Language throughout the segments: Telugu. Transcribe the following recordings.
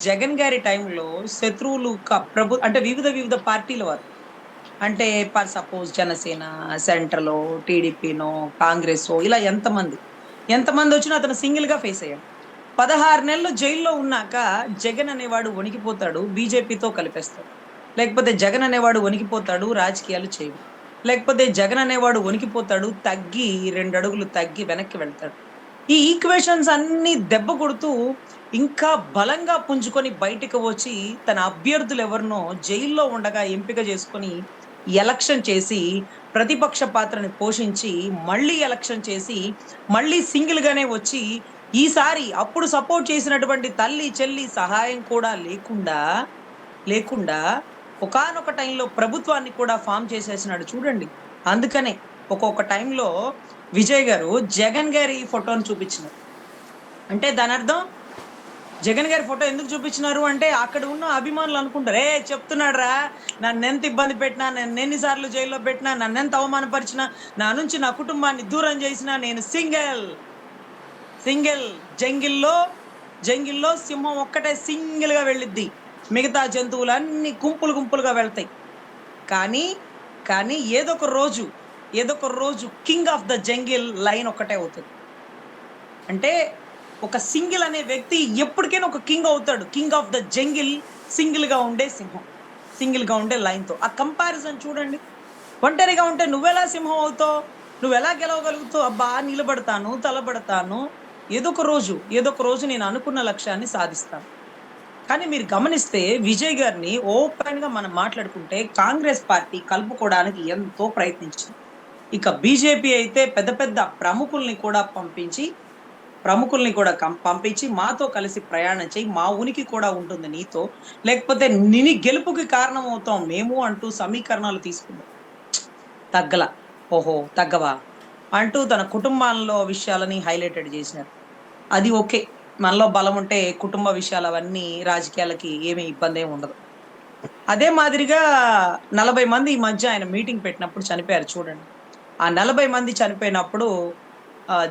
జగన్ గారి టైంలో శత్రువులు అంటే వివిధ పార్టీల వారు. అంటే ఫర్ సపోజ్ జనసేన, సెంట్రలో, టీడీపీనో, కాంగ్రెసో ఇలా ఎంతమందొచ్చినా అతను సింగిల్‌గా ఫేస్ అయ్యాడు. 16 నెలలు జైల్‌లో ఉన్నాక జగన్ అనేవాడు వణికిపోతాడు. బీజేపీతో కలిపేస్తాడు. లేకపోతే జగన్ అనేవాడు వణికిపోతాడు. రాజకీయాలు చేయడు. లేకపోతే జగన్ అనేవాడు వణికిపోతాడు. 2 అడుగులు తగ్గి వెనక్కి వెళ్తాడు. ఈ ఈక్వేషన్స్ అన్నీ దెబ్బ కొడుతూ ఇంకా బలంగా పుంజుకొని బయటికి వచ్చి తన అభ్యర్థులెవరినో జైల్లో ఉండగా ఎంపిక చేసుకొని ఎలక్షన్ చేసి ప్రతిపక్ష పాత్రని పోషించి మళ్ళీ ఎలక్షన్ చేసి మళ్ళీ సింగిల్ గానే వచ్చి ఈసారి అప్పుడు సపోర్ట్ చేసినటువంటి తల్లి చెల్లి సహాయం కూడా లేకుండా ఒకానొక టైంలో ప్రభుత్వాన్ని కూడా ఫామ్ చేసేసినాడు చూడండి. అందుకనే ఒక్కొక్క టైంలో విజయ్ గారు జగన్ గారి ఫోటోని చూపించినారు. అంటే దానర్థం జగన్ గారి ఫోటో ఎందుకు చూపించినారు అంటే అక్కడ ఉన్న అభిమానులు అనుకుంటారు, చెప్తున్నాడురా నన్నెంత ఇబ్బంది పెట్టినా, నన్నెన్ని సార్లు జైల్లో పెట్టినా, నన్నెంత అవమానపరిచినా, నా నుంచి నా కుటుంబాన్ని దూరం చేసినా నేను సింగిల్ జంగిల్లో సింహం ఒక్కటే సింగిల్ గా వెళ్ళిద్ది. మిగతా జంతువులన్నీ గుంపులుగా వెళ్తాయి. కానీ కానీ ఏదొక రోజు king of the jungle line ఒక్కటే అవుతుంది. అంటే ఒక సింగిల్ అనే వ్యక్తి ఎప్పటికైనా ఒక కింగ్ అవుతాడు. King of the jungle single గా ఉండే సింహం, సింగిల్ గా ఉండే లైన్ తో ఆ కంపారిజన్ చూడండి. ఒంటరిగా ఉంటే నువ్వెలా సింహం అవుతావు, నువ్వెలా గెలవగలుగుతావు? అబ్బా నిలబడతాను, తలబడతాను, ఏదో ఒక రోజు నేను అనుకున్న లక్ష్యాన్ని సాధిస్తాను. కానీ మీరు గమనిస్తే విజయ్ గారిని ఓపెన్ గా మనం మాట్లాడుకుంటే కాంగ్రెస్ పార్టీ కలుపుకోవడానికి ఎంతో ప్రయత్నించింది. ఇక బీజేపీ అయితే పెద్ద పెద్ద ప్రముఖుల్ని కూడా పంపించి మాతో కలిసి ప్రయాణం చేయి, మా ఉనికి కూడా ఉంటుంది నీతో, లేకపోతే నీ గెలుపుకి కారణం అవుతాం మేము అంటూ సమీకరణాలు తీసుకుంది. తగ్గల. ఓహో తగ్గవా అంటూ తన కుటుంబాల్లో విషయాలని హైలైటెడ్ చేసినారు. అది ఓకే. మనలో బలం ఉంటే కుటుంబ విషయాలు అవన్నీ రాజకీయాలకి ఏమీ ఇబ్బంది ఏమి ఉండదు. అదే మాదిరిగా 40 మంది ఈ మధ్య ఆయన మీటింగ్ పెట్టినప్పుడు చనిపోయారు చూడండి. ఆ 40 మంది చనిపోయినప్పుడు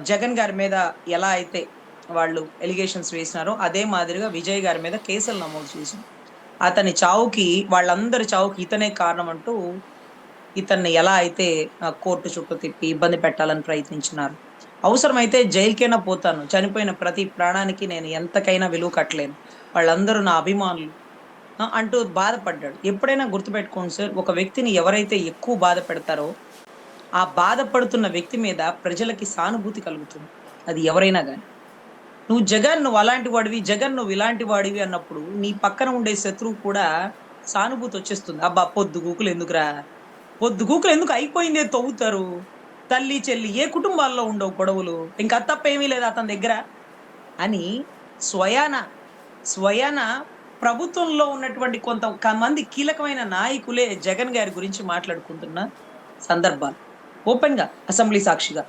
జగన్ గారి మీద ఎలా అయితే వాళ్ళు ఎలిగేషన్స్ వేసినారో అదే మాదిరిగా విజయ్ గారి మీద కేసులు నమోదు చేసింది. అతని చావుకి వాళ్ళందరి చావుకి ఇతనే కారణం అంటూ ఇతన్ని ఎలా అయితే కోర్టు చుట్టూ తిప్పి ఇబ్బంది పెట్టాలని ప్రయత్నించినారు. అవసరమైతే జైలుకైనా పోతాను. చనిపోయిన ప్రతి ప్రాణానికి నేను ఎంతకైనా విలువ కట్టలేను. వాళ్ళందరూ నా అభిమానులు అంటూ బాధపడ్డాడు. ఎప్పుడైనా గుర్తుపెట్టుకోండి సార్, ఒక వ్యక్తిని ఎవరైతే ఎక్కువ బాధ పెడతారో ఆ బాధపడుతున్న వ్యక్తి మీద ప్రజలకి సానుభూతి కలుగుతుంది. అది ఎవరైనా గాని. నువ్వు అలాంటి వాడివి, జగన్ నువ్వు ఇలాంటి వాడివి అన్నప్పుడు నీ పక్కన ఉండే శత్రువు కూడా సానుభూతి వచ్చేస్తుంది. అబ్బా పొద్దుగూకులు ఎందుకు అయిపోయిందే తవ్వుతారు. తల్లి, చెల్లి ఏ కుటుంబాల్లో ఉండవు గొడవలు. ఇంకా తప్పేమీ లేదు అతని దగ్గర అని స్వయాన స్వయాన ప్రభుత్వంలో ఉన్నటువంటి కొంతమంది కీలకమైన నాయకులే జగన్ గారి గురించి మాట్లాడుకుంటున్న సందర్భాలు. ఓపెన్ గా, అసెంబ్లీ సాక్షిగా,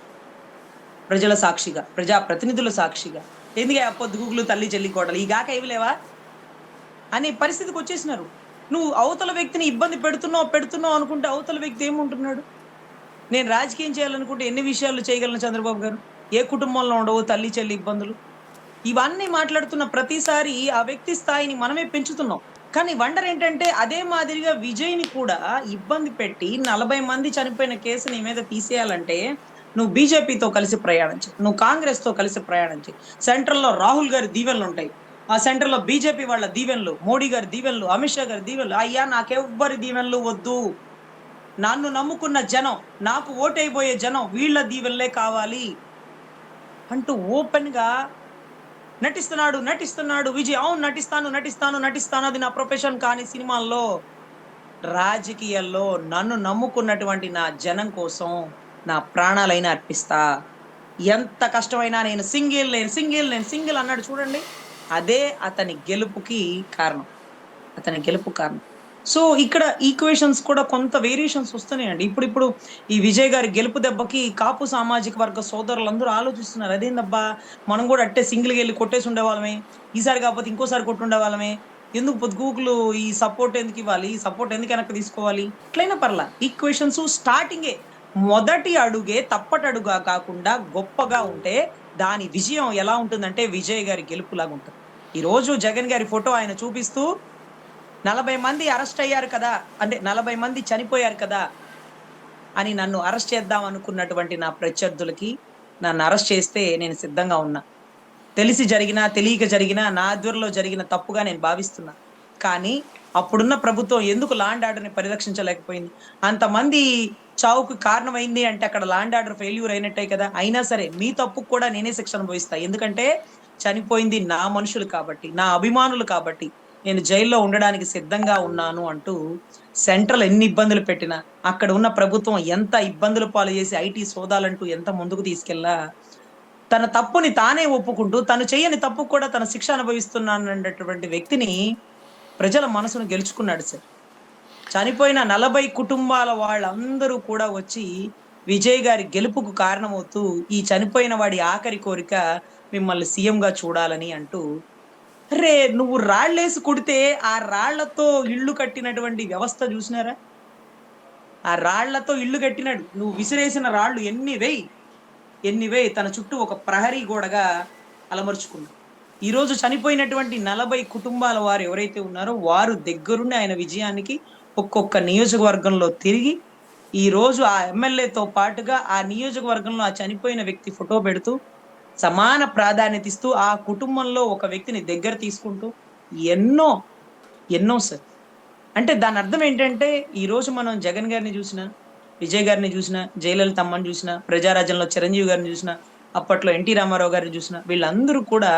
ప్రజల సాక్షిగా, ప్రజా ప్రతినిధుల సాక్షిగా ఎందుకే పొద్దుగూకులు తల్లి చెల్లి కోడలు ఈ గాక ఏమి లేవా అనే పరిస్థితికి వచ్చేసినారు. నువ్వు అవతల వ్యక్తిని ఇబ్బంది పెడుతున్నావు అనుకుంటే అవతల వ్యక్తి ఏముంటున్నాడు? నేను రాజకీయం చేయాలనుకుంటే ఎన్ని విషయాలు చేయగలను చంద్రబాబు గారు. ఏ కుటుంబంలో ఉండవు తల్లి చెల్లి ఇబ్బందులు. ఇవన్నీ మాట్లాడుతున్న ప్రతిసారి ఆ వ్యక్తి స్థాయిని మనమే పెంచుతున్నాం. కానీ వండర్ ఏంటంటే అదే మాదిరిగా విజయ్‌ని కూడా ఇబ్బంది పెట్టి 40 మంది చనిపోయిన కేసు నీ మీద తీసేయాలంటే నువ్వు బీజేపీతో కలిసి ప్రయాణం చెయి. నువ్వు కాంగ్రెస్‌తో కలిసి ప్రయాణం చెయి. సెంట్రల్‌లో రాహుల్ గారి దీవెనలుంటాయి. ఆ సెంట్రల్‌లో బీజేపీ వాళ్ళ దీవెనలు, మోడీ గారి దీవెనలు, అమిత్ షా గారి దీవెనలు. అయ్యా నాకెవ్వరి దీవెనలు వద్దు. నన్ను నమ్ముకున్న జనం, నాకు ఓటైపోయే జనం వీళ్ళ దీవెనలే కావాలి అంటూ ఓపెన్‌గా నటిస్తున్నాడు విజయ్. అవును నటిస్తాను. అది నా ప్రొఫెషన్. కానీ సినిమాల్లో, రాజకీయాల్లో నన్ను నమ్ముకున్నటువంటి నా జనం కోసం నా ప్రాణాలైనా అర్పిస్తా. ఎంత కష్టమైనా నేను సింగిల్ అన్నాడు చూడండి. అదే అతని గెలుపుకి కారణం. సో ఇక్కడ ఈక్వేషన్స్ కూడా కొంత వేరియేషన్స్ వస్తున్నాయండి. ఇప్పుడు ఈ విజయ్ గారి గెలుపు దెబ్బకి కాపు సామాజిక వర్గ సోదరులందరూ ఆలోచిస్తున్నారు. అదేందబ్బా మనం కూడా అట్టే సింగిల్‌గా ఎళ్లి కొట్టేసి ఉండేవాళ్ళమే. ఈసారి కాకపోతే ఇంకోసారి కొట్టుండేవాళ్ళమే. ఎందుకు పొద్దుగూకులు ఈ సపోర్ట్ ఎందుకివ్వాలి? ఈ సపోర్ట్ ఎందుకు వెనక్కి తీసుకోవాలి? ఎట్లైనా పర్లా. ఈక్వేషన్స్ స్టార్టింగే మొదటి అడుగే తప్పటడుగా కాకుండా గొప్పగా ఉంటే దాని విజయం ఎలా ఉంటుందంటే విజయ్ గారి గెలుపులాగా ఉంటుంది. ఈ రోజు జగన్ గారి ఫోటో ఆయన చూపిస్తూ 40 మంది అరెస్ట్ అయ్యారు కదా! అంటే 40 మంది చనిపోయారు కదా! అని నన్ను అరెస్ట్ చేద్దాం అనుకున్నటువంటి నా ప్రత్యర్థులకి నన్ను అరెస్ట్ చేస్తే నేను సిద్ధంగా ఉన్నా. తెలిసి జరిగినా, తెలియక జరిగినా నా ఆధ్వర్యంలో జరిగిన తప్పుగా నేను భావిస్తున్నా. కానీ అప్పుడున్న ప్రభుత్వం ఎందుకు లా అండ్ ఆర్డర్‌ని పరిరక్షించలేకపోయింది? అంతమంది చావుకు కారణమైంది అంటే అక్కడ లా అండ్ ఆర్డర్ ఫెయిల్యూర్ అయినట్టే కదా! అయినా సరే మీ తప్పుకు కూడా నేనే శిక్ష అనుభవిస్తా. ఎందుకంటే చనిపోయింది నా మనుషులు కాబట్టి, నా అభిమానులు కాబట్టి నేను జైల్‌లో ఉండడానికి సిద్ధంగా ఉన్నాను అంటూ సెంట్రల్ ఎన్ని ఇబ్బందులు పెట్టినా, అక్కడ ఉన్న ప్రభుత్వం ఎంత ఇబ్బందుల పాలు చేసి ఐటీ సోదాలంటూ ఎంత ముందుకు తీసుకెళ్ళినా తన తప్పుని తానే ఒప్పుకుంటూ, తను చేయని తప్పుకు కూడా తన శిక్ష అనుభవిస్తున్నానన్నటువంటి వ్యక్తిని ప్రజల మనసును గెలుచుకున్నాడు సార్. చనిపోయిన 40 కుటుంబాల వాళ్ళందరూ కూడా వచ్చి విజయ్ గారి గెలుపుకు కారణమవుతూ, ఈ చనిపోయిన వాడి ఆఖరి కోరిక మిమ్మల్ని సీఎంగా చూడాలని అంటూ, అరే! నువ్వు రాళ్ళేసి కొడితే, ఆ రాళ్ళతో ఇల్లు కట్టినటువంటి వ్యవస్థ జూసినారా? ఆ రాళ్ళతో ఇల్లు కట్టినాడు. నువ్వు విసిరేసిన రాళ్ళు ఎన్ని వేయి తన చుట్టూ ఒక ప్రహరీ గోడగా అలమరుచుకున్నాడు. ఈరోజు చనిపోయినటువంటి 40 కుటుంబాల వారు ఎవరైతే ఉన్నారో వారు దగ్గరుండి ఆయన విజయానికి ఒక్కొక్క నియోజకవర్గంలో తిరిగి, ఈరోజు ఆ ఎమ్మెల్యేతో పాటుగా ఆ నియోజకవర్గంలో ఆ చనిపోయిన వ్యక్తి ఫోటో పెడుతూ, సమాన ప్రాధాన్యత ఇస్తూ, ఆ కుటుంబంలో ఒక వ్యక్తిని దగ్గర తీసుకుంటూ ఎన్నో, ఎన్నో సార్. అంటే దానర్థం ఏంటంటే, ఈరోజు మనం జగన్ గారిని జూసినా, విజయ్ గారిని జూసినా, జయలలిత అమ్మని జూసినా, ప్రజారాజ్యంలో చిరంజీవి గారిని జూసినా, అప్పట్లో ఎన్టీ రామారావు గారిని జూసినా, వీళ్ళందరూ కూడా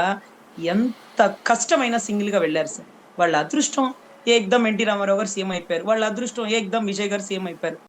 ఎంత కష్టమైన సింగిల్‌గా వెళ్లారు సార్. వాళ్ళ అదృష్టం ఏకదం ఎన్టీ రామారావు గారు సీఎం అయిపోయారు. వాళ్ళ అదృష్టం ఏకదం విజయ్ గారు సీఎం అయిపోయారు.